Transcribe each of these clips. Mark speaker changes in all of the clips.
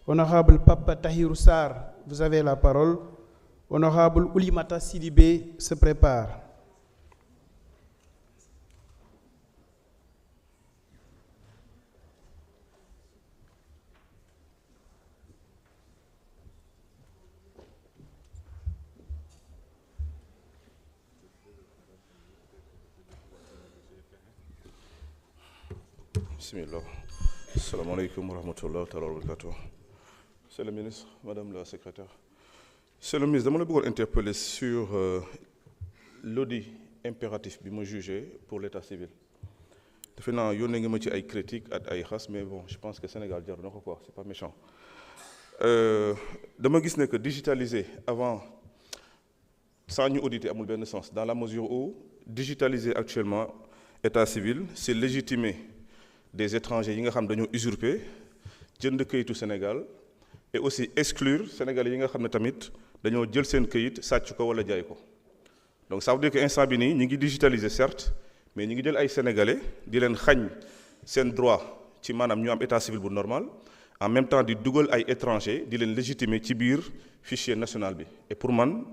Speaker 1: Honorable Papa Tahirou Sarr, vous avez la parole. Honorable Oulimata Sidibé se prépare.
Speaker 2: Bismillah. Assalamu alaikum wa rahmatullahi wa barakatuh. Monsieur le ministre, Madame la secrétaire. Monsieur le ministre, je voulais interpeller sur l'audit impératif que je jugé pour l'état civil. Finalement, il y a des critiques et des khas, mais bon, je pense que le Sénégal, c'est pas méchant. Je me que digitaliser avant, sans nous auditer, n'a pas de sens. Dans la mesure où digitaliser actuellement l'état civil, c'est légitimer des étrangers qui ont usurpé jënd këyitu Sénégal et aussi exclure Sénégalais yi nga xam ne tamit dañoo jël seen këyit sàcc ko wala jaay ko. Donc ça veut dire que instant bi nii ñi ngi digitaliser certes mais ñi ngi jël ay Sénégalais di leen xañ seen droit ci maanaam ñu am état civil bu normal en même temps di dugal ay étrangers di leen légitimer ci biir fichier national bi. Et pour man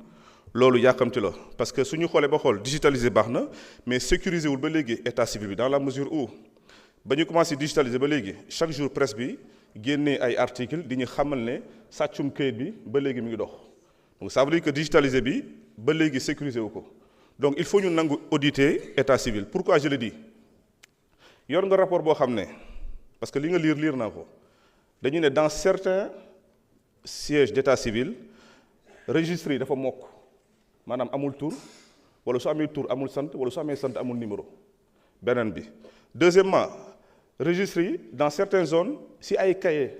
Speaker 2: loolu yàkkamti la parce que suñu xoolee ba xool digitaliser baax na mais sécuriser wul ba léegi état civil bi dans la mesure où ba ñu commencé digitaliser ba léegi chaque jour presse bi génnee ay articles di ñu xamal ne sàccum këyit bi ba léegi mi ngi dox. Donc ça veut dire que digitaliser bi ba léegi sécuriser wu ko. Donc il faut ñu nangu auditer état civil. Pourquoi je le dis yor nga rapport boo xam ne parce que li nga lire naa ko dañu ne dans certains sièges d'état civil registre yi dafa mokk maanaam amul tur wala su amee tur amul sant wala su amee sant amul numéro beneen bi. Deuxièmement, registre yi dans certaines zones si ay cahier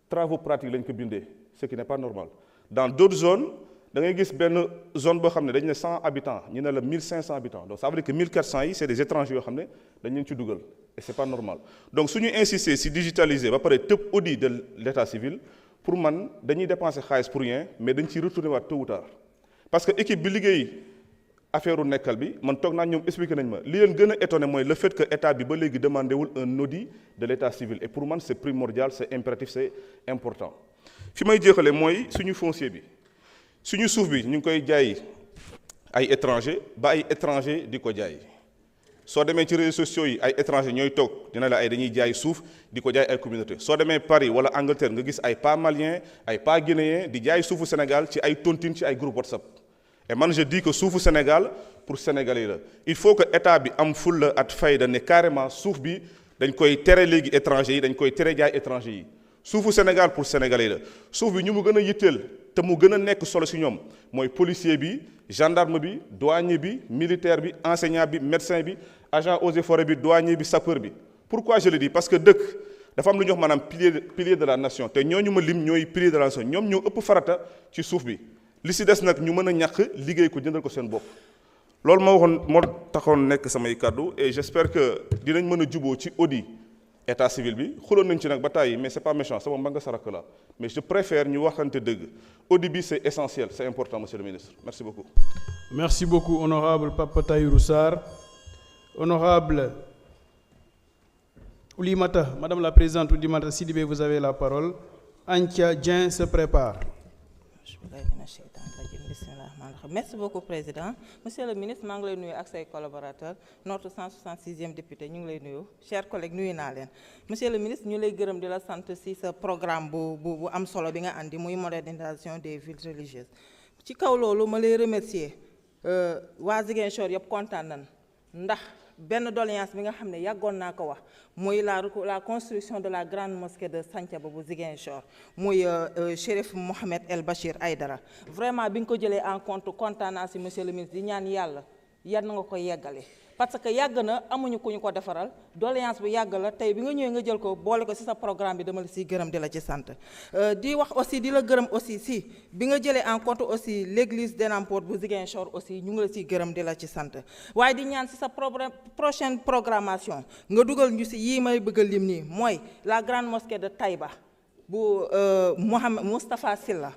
Speaker 2: travaux pratiques lañ ko bindee ce qui n'est pas normal. Dans d'autres zones da ngay gis benn zone boo xam ne dañu ne 100 habitants ñu ne la 1500 habitants donc ça veut dire que 1400 yi c'est des étrangers yoo xam ne dañ leen ci dugal et c'est pas normal. Donc su ñu insister si digitaliser ba pare tëb audit de l'état civil pour man dañuy dépenser xaalis pour rien mais dañ ciy retourner waat tôt ou tard parce que équipe bi liggéey affaire u nekkal bi man toog naa ñoom expliqué nañ ma li leen gën a étonné mooy le fait que état bi ba léegi demandé wul un audit de l'état civil et pour man c'est primordial c'est impératif c'est important. fi may jeexale mooy suñu foncier bi suñu suuf bi ñu ngi koy jaay ay étranger ba ay étranger di ko jaay soo demee ci réseaux sociaux yi ay étranger ñooy toog dina la ay dañuy jaay suuf di ko jaay ay communauté soo demee Paris wala Angleterre nga gis ay pas maliens ay pas guinéens di jaay suufu Sénégal ci ay tontine ci ay groupe WhatsApp. Et moi je dis que suufu Sénégal pour Sénégalais la il faut que état bi am fulla at fayda ne carrément suuf bi dañ koy tere léegi étranger yi dañ koy tere jaay étranger yi suufu Sénégal pour Sénégalais la suuf bi ñu mu gën a yitteel te mu gën a nekk solo si ñoom mooy policier bi gendarme bi douanier bi militaire bi enseignant bi médecin bi agent eaux et forêts bi douanier bi sapeur bi. Pourquoi je le dis parce que dëkk dafa am lu ñuy wax maanaam pilier de la nation te ñooñu ma lim ñooy pilier de la nation ñoom ñoo ëpp farata ci suuf bi. li si des nag ñu mën a ñàkk liggéey ko jëndal ko seen bopp loolu moo taxoon nekk samay kàddu et j'espère que dinañ mën a juboo ci audit état civil bi xuloon nañ ci nag ba tàyyi mais c'est pas méchant sama mbanga sarak la mais je préfère ñu waxante dëgg audit bi c'est essentiel c'est important monsieur le ministre merci beaucoup.
Speaker 1: Merci beaucoup honorable Papa Tahirou Sarr. Honorable Oulimata, Madame la Présidente Oulimata Sidibé, vous avez la parole. Antia Dieng se prépare.
Speaker 3: Merci beaucoup président. Monsieur le ministre maa ngi lay nuyu ak say collaborateurs notre 166e député ñu ngi lay nuyu chers collègues nuyu naa leen. Monsieur le ministre ñu lay gërëm di la sant ci sa programme bu am solo bi nga andi muy modernisation des villes religieuses. Ci kaw loolu ma lay remercier waa Ziguinchor yëpp kontaan nañ ndax benn doléance bi nga xam ne yàggoon naa ko wax muy la construction de la grande mosquée de Santhiaba bu Ziguinchor muy Chérif Mohamed El Bachir Aïdara vraiment bi nga ko jëlee en compte kontaan naa si monsieur le ministre di ñaan yàlla yan na nga ko yeggale parce que yàgg na amuñu ku ñu ko defaral doléance bi yàgg la tey bi nga ñëwee nga jël ko boole ko ci sa programme bi dama la ciy gërëm di la ci sant di wax aussi di la gërëm aussi si bi nga jëlee en compte aussi l'église d'Enampor bu Ziguinchor aussi ñu ngi la ciy gërëm di la ci sant waaye di ñaan ci sa prochaine programmation nga dugal ñu ci yii may bëgg a lim nii mooy la grande mosquée de Taïba bu Moustapha Silla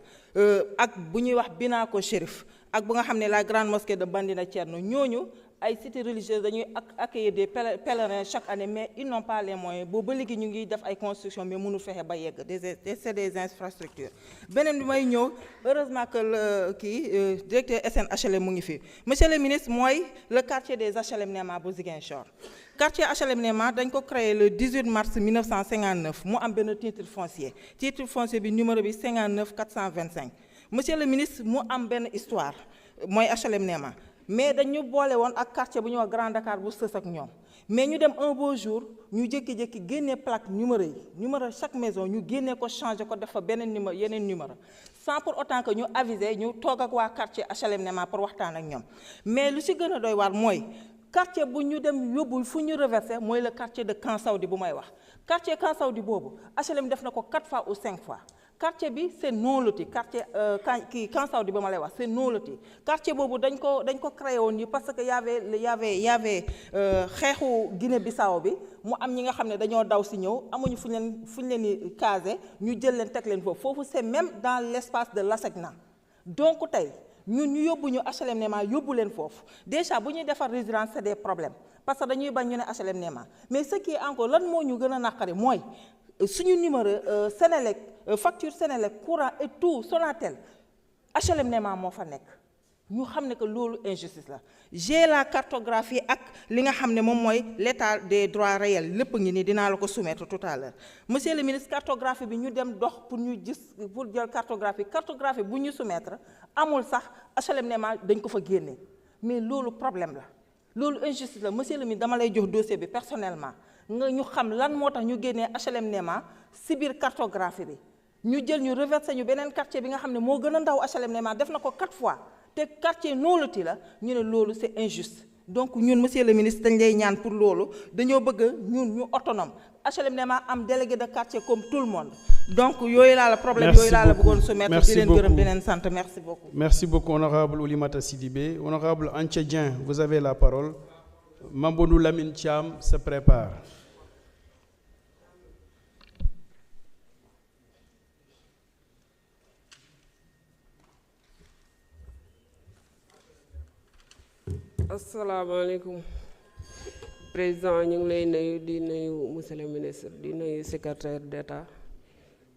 Speaker 3: ak bu ñuy wax Binako Chérif ak bu nga xam ne la grande mosquée de Bandina Thierno ñooñu ay cités religieuses dañuy accueillir des pèlerins chaque année mais ils n'ont pas les moyens boobu ba léegi ñu ngi def ay construction mais mënul fexe ba yegg c'est des infrastructures. beneen bi may ñëw heureusement que le directeur SNHLM mu ngi fi monsieur le ministre mooy le quartier des HLM Néma bu Ziguinchor. quartier HLM Néma dañ ko créé le 18 mars 1959 mu am benn titre foncier bi numéro bi 59 425 monsieur le ministre mu am benn histoire mooy HLM Néma mais dañu boole woon ak quartier bu ñuy wax Grand Dakar bu sës ak ñoom mais ñu dem un beau jour ñu jékki-jékki génnee plaque numéro yi numéro chaque maison ñu génnee ko changé ko def fa beneen numéro yeneen numéro sans pour autant que ñu aviser ñu toog ak waa quartier HLM Néma pour waxtaan ak ñoom mais lu ci gën a doy waar mooy quartier bu ñu dem yóbbul fu ñu reversé mooy le quartier de Camp Saoudi bu may wax quartier Camp Saoudi boobu HLM def na ko 4 fois ou 5 fois quartier bi c'est non loti quartier Camp Saoudi ba ma lay wax c'est non loti quartier boobu dañ ko créé woon ni parce que y avait xeexu Guinée-Bissau bi mu am ñi nga xam ne dañoo daw si ñëw amuñu fu ñu leen di caser ñu jël leen teg leen foofu c'est même dans l'espace de l'ASECNA donc tey ñun ñu yóbbu ñu HLM Néma yóbbu leen foofu déjà bu ñuy defar résidence c'est des problèmes parce que dañuy bañ ñu ne HLM Néma mais ce qui est encore lan moo ñu gën a naqari mooy suñu numéro Sénélec facture Sénélec courant et tout Sonatel HLM Néma moo fa nekk ñu xam ne que loolu injustice la j'ai la cartographie ak li nga xam ne moom mooy l'état des droits réels lépp ngi nii dinaa la ko soumettre tout à l'heure monsieur le ministre cartographie bi ñu dem dox pour jël cartographie bu ñu soumettre amul sax HLM Néma dañ ko fa génne mais loolu problème la loolu injustice la monsieur le ministre dama lay jox dossier bi personnellement nga ñu xam lan moo tax ñu génnee HLM Néma si biir cartographie bi ñu jël ñu reversé ñu beneen quartier bi nga xam ne moo gën a ndaw HLM Néma def na ko 4 fois te quartier non-loti la ñu ne loolu c'est injuste donc ñun monsieur le ministre dañ lay ñaan pour loolu dañoo bëgg ñun ñu autonome HLM Néma am délégué de quartier comme tout le monde donc yooyu laa la problème yooyu laa la bëggoon soumettre di leen gërëm di leen sant merci beaucoup.
Speaker 1: Merci beaucoup honorable Oulimata Sidibé. Honorable Anthié Dieng, vous avez la parole. Mamadou Lamine Thiam se prépare.
Speaker 4: asalaamaaleykum président ñu ngi lay nuyu di nuyu monsieur le ministre di nuyu secrétaire d'État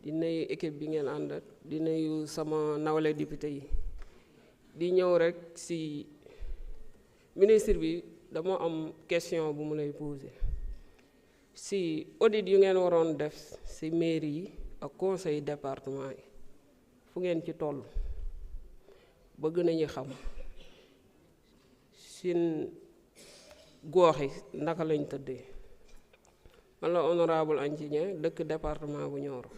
Speaker 4: di nuyu équipe bi ngeen ànd di nuyu sama nawle député yi di ñëw rek ci ministre bi dama am question bu mu lay poser ci audit yu ngeen waroon def ci mairie yi ak conseil département yi fu ngeen ci toll bëgg nañu xam sin goox yi naka lañ tëddee man la honorable Anthié Dieng dëkk département bu Nioro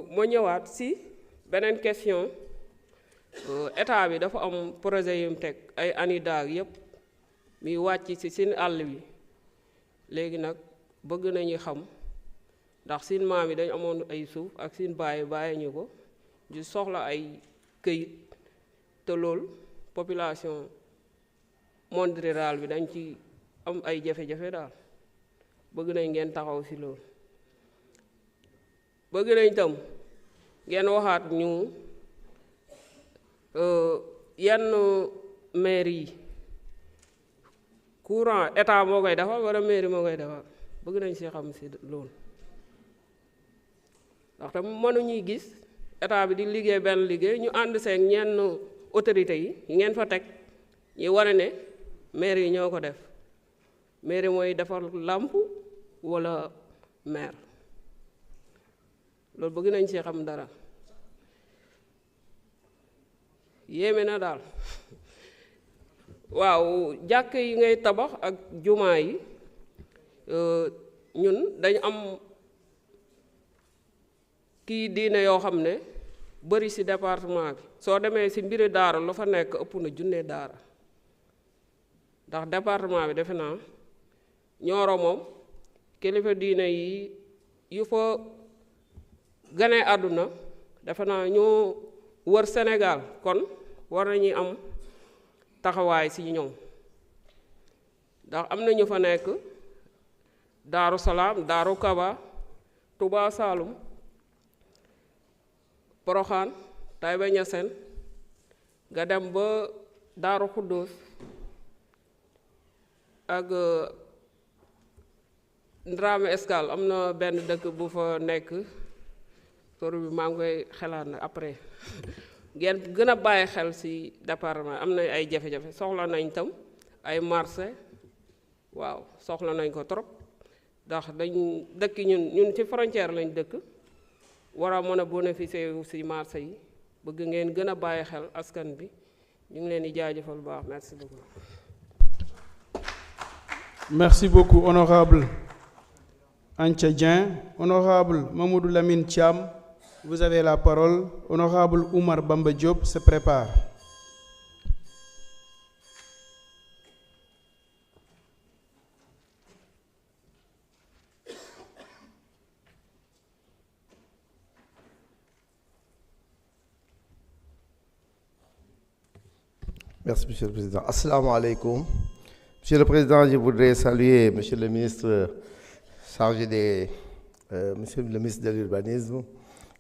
Speaker 4: moo ñëwaat ci beneen question état bi dafa am projet yu mu teg ay ANIDA yépp muy wàcc ci seen àll bi léegi nag bëgg nañu xam ndax seen maam yi dañu amoon ay suuf ak seen bàyyi ñu ko di soxla ay këyit te loolu population monde rural bi dañ ci am ay jafe-jafe daal bëgg nañ ngeen taxaw ci loolu bëgg nañ tam ngeen waxaat ñu yenn maire yi courant état moo koy defal wala mairie moo koy defal bëgg nañ ci xam ci loolu ndax tam mënuñuy gis état bi di liggéey benn liggéey ñu ànd seeg ñenn autorités yi ngeen fa teg ñu wane ne maire yi ñoo ko def maire mooy defar làmp walla maire loolu bëgg nañ ci xam dara yéeme na daal waaw jàkk yi ngay tabax ak jumaa yi ñun dañu am kii diine yoo xam ne bari ci département bi soo demee ci mbiri daara lu fa nekk ëpp na 1,000 daara ndax département bi defe naa Nioro moom kilifa diine yi yu fa gane àdduna defe naa ñoo wër Sénégal kon war nañuy am taxawaay ci ñoom ndax am na ñu fa nekk Daaru Salaam Daaru Kaba Touba Saloum Porokhane Taïba Niassène nga dem ba Daaru Xuddoos ak Ndramé Escale am na benn dëkk bu fa nekk tur bi maa ngi koy xelaat na après ngeen gën a bàyyi xel ci département am na ay jafe-jafe soxla nañ tam ay marché waaw soxla nañ ko trop ndax dañ dëkk ñun ci frontière lañ dëkk war a mën a bénéficier wu ci marché yi bëgg ngeen gën a bàyyi xel askan bi ñu ngi leen di jaajëfal bu baax merci beaucoup.
Speaker 1: Merci beaucoup, honorable Antia Dieng. Honorable Mamadou Lamine Thiam, vous avez la parole. Honorable Oumar Bamba Diop se prépare.
Speaker 5: Merci, Monsieur le Président. Assalamu alaikum. Monsieur le Président, je voudrais saluer Monsieur le ministre chargé Monsieur le ministre de l'Urbanisme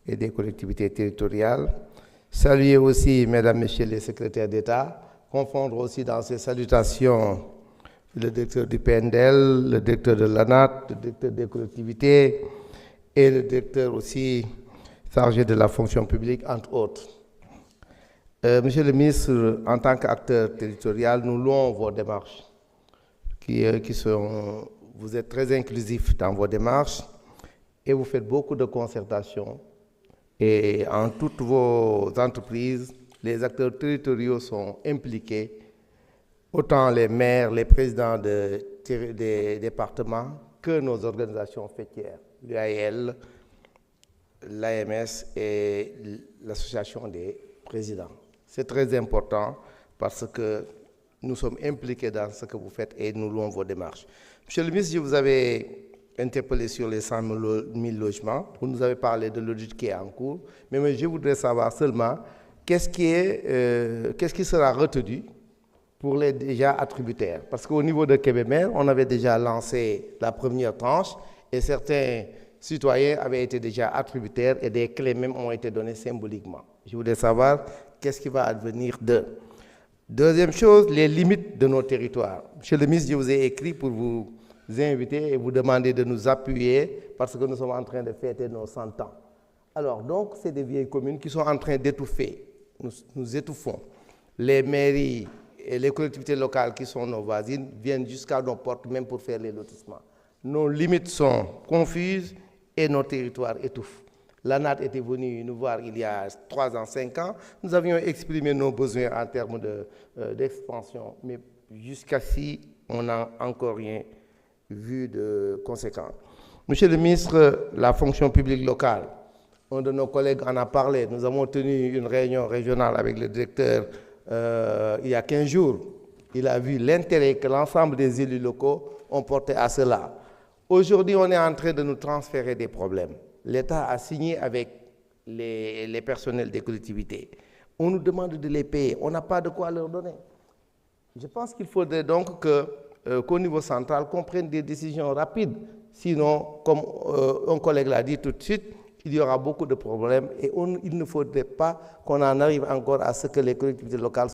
Speaker 5: et des collectivités territoriales. Saluer aussi, Mesdames, Messieurs les secrétaires d'État. Confondre aussi dans ces salutations le directeur du PNDL, le directeur de l'ANAT, le directeur des collectivités et le directeur aussi chargé de la fonction publique, entre autres. Monsieur le ministre, en tant qu'acteur territorial, nous louons vos démarches. Vous êtes très inclusif dans vos démarches et vous faites beaucoup de concertation. Et en toutes vos entreprises, les acteurs territoriaux sont impliqués, autant les maires, les présidents des départements que nos organisations fêtières, l'UAL, l'AMS et l'association des présidents. C'est très important parce que nous sommes impliqués dans ce que vous faites et nous louons vos démarches. Monsieur le ministre, je vous avais interpellé sur les 100 000 logements. Vous nous avez parlé de l'audit qui est en cours. Mais je voudrais savoir seulement qu'est-ce qui sera retenu pour les déjà attributaires. Parce qu'au niveau de Kébémer, on avait déjà lancé la première tranche et certains citoyens avaient été déjà attributaires et des clés même ont été données symboliquement. Je voudrais savoir qu'est-ce qui va advenir d'eux. Deuxième chose, les limites de nos territoires. Monsieur le ministre, je vous ai écrit pour vous inviter et vous demander de nous appuyer parce que nous sommes en train de fêter nos 100 ans. Alors, donc, c'est des vieilles communes qui sont en train d'étouffer. Nous étouffons. Les mairies et les collectivités locales qui sont nos voisines viennent jusqu'à nos portes même pour faire les lotissements. Nos limites sont confuses et nos territoires étouffent. L'ANAT était venu nous voir il y a 3 ans, 5 ans. Nous avions exprimé nos besoins en termes d'expansion, mais jusqu'ici, on n'a encore rien vu de conséquent. Monsieur le ministre, la fonction publique locale, un de nos collègues en a parlé. Nous avons tenu une réunion régionale avec le directeur il y a 15 jours. Il a vu l'intérêt que l'ensemble des élus locaux ont porté à cela. Aujourd'hui, on est en train de nous transférer des problèmes. L'État a signé avec les personnels des collectivités. On nous demande de les payer. On n'a pas de quoi leur donner. Je pense qu'il faudrait donc qu'au niveau central, qu'on prenne des décisions rapides. Sinon, comme un collègue l'a dit tout de suite, il y aura beaucoup de problèmes et il ne faudrait pas qu'on en arrive encore à ce que les collectivités locales